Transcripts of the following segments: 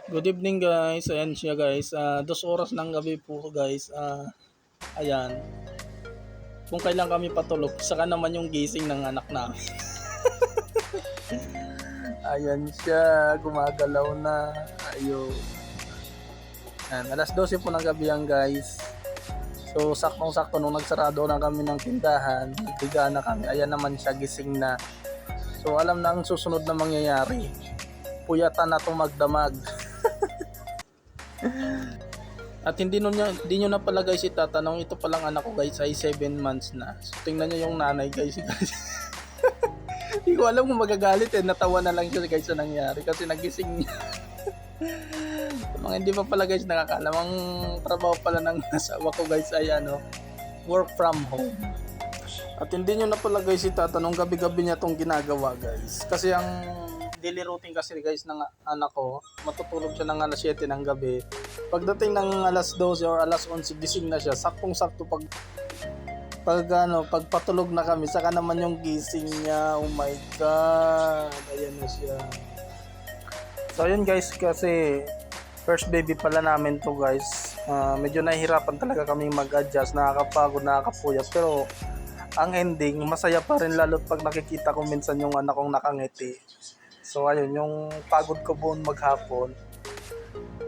Good evening guys, ayan siya guys, 2 oras ng gabi po guys, ayan, kung kailan kami patulog, saka naman yung gising ng anak namin. Ayan siya, gumagalaw na, ayun. Ayan, alas 12 po ng gabi yan guys. So saktong-sakto nung nagsarado na kami ng tindahan, nagbiga na kami, ayan naman siya, gising na. So alam na ang susunod na mangyayari, puyatan na itong magdamag. At hindi nyo na pala guys itatanong, ito palang anak ko guys ay 7 months na. So tingnan nyo yung nanay guys. Hindi ko alam kung magagalit natawa na lang siya guys sa nangyari kasi nagising niya. Mga hindi pa pala guys nakakalam, ang trabaho pala ng asawa ko guys ay work from home. At hindi nyo na pala guys itatanong, gabi-gabi niya tong ginagawa guys. Kasi ang daily routine kasi guys ng anak ko, matutulog siya ng alas 7 ng gabi. Pagdating ng alas 12 or alas 11 gising na siya. Saktong-sakto pag patulog na kami, saka naman yung gising niya. Oh my god, ayan na siya. So ayun guys, kasi first baby pala namin to guys. Medyo nahihirapan talaga kaming mag-adjust, nakakapagod, nakakapuyat, pero ang ending masaya pa rin, lalo't pag nakikita ko minsan yung anak kong nakangiti. So ayun, yung pagod ko buong maghapon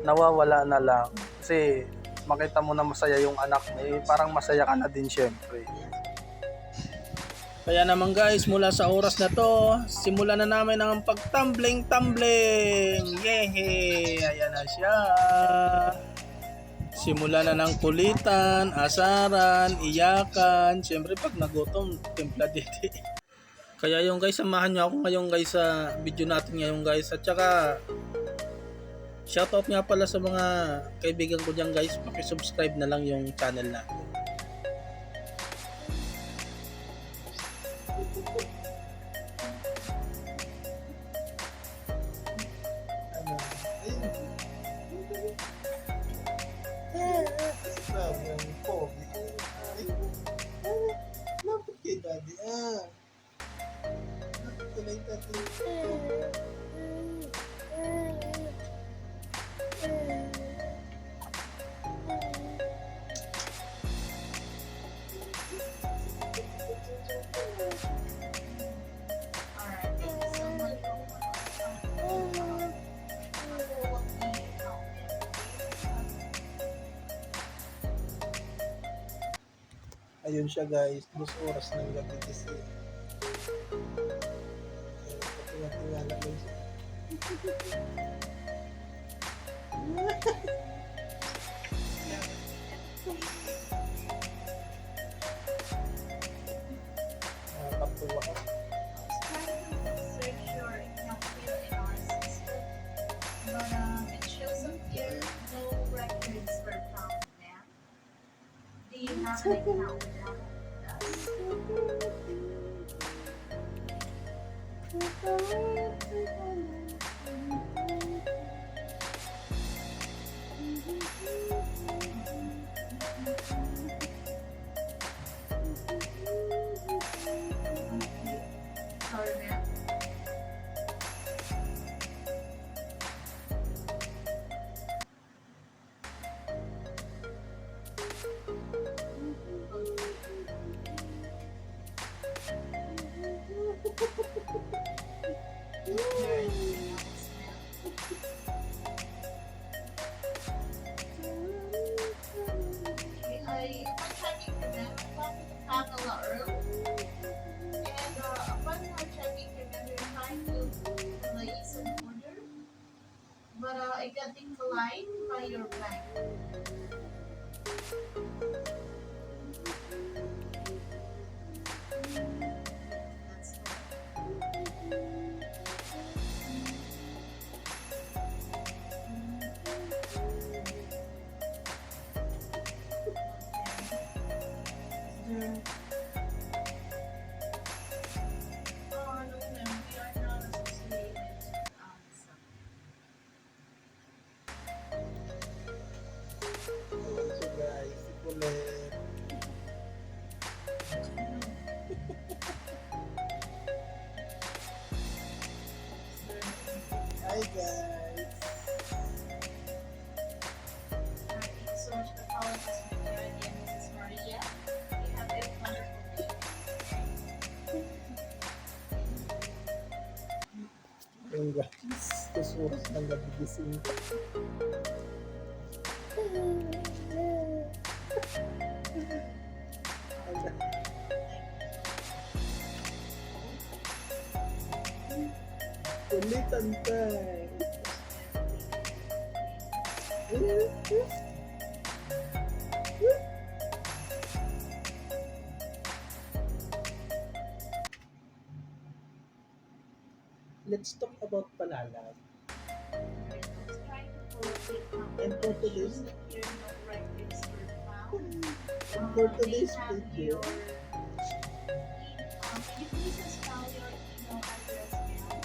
nawawala na lang kasi makita mo na masaya yung anak mo, parang masaya ka na din syempre. Kaya naman guys, mula sa oras na to, simulan na namin ang pagtumbling-tumbling. Yehey! Ayan na siya. Simula na ng kulitan, asaran, iyakan. Siyempre pag nagutom, timpla dito. Kaya yung guys, samahan nyo ako ngayon guys sa video natin ngayon guys. At saka shoutout nga pala sa mga kaibigan ko dyan guys, paki-subscribe na lang yung channel natin. Ayun siya guys, 2 oras ng gabi kasi. Patingala lang siya. Nakakatuwa ka. Search your account here in our system, but it shows up here no records were found now. Do you have an account with us? Sorry, ma'am. Is there anything else, ma'am? Okay, upon checking the map, I thought we have a lot early. And upon checking the map, we're trying to place an order, but it got declined by your bank. That's oh, no, ma'am, we are not associated to some. Ayun siya guys, kulit. Hi guys. Yung guys, susuros ng nagigising ka. Kulitan time. Let's talk about palalag. Let's try to pull it out. And for today's- Here, no records were found. And for today's They have video, can you please spell your email address now?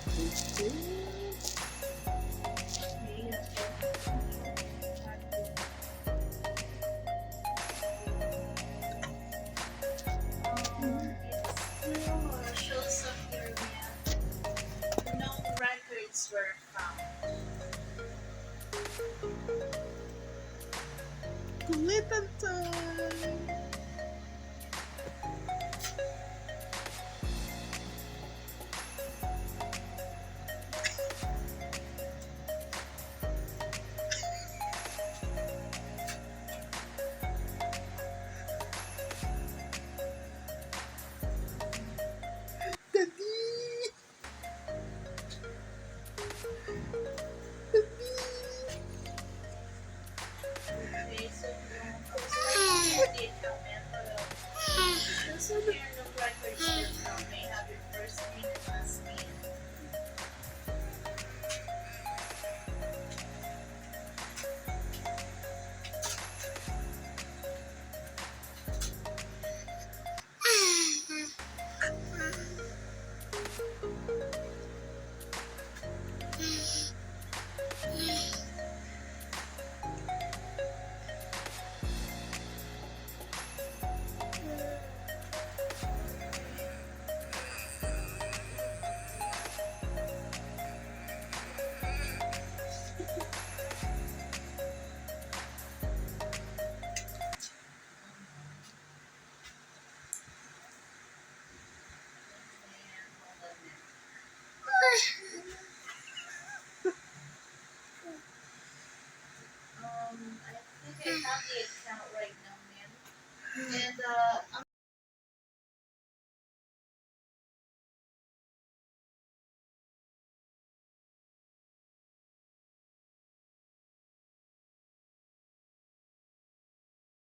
Okay, it still shows up here that no records were found. kulitan time. Daddy! Okay, so yung date namin, shows up here no records were found. May have your first name and last name. I think I have the account right now, man. And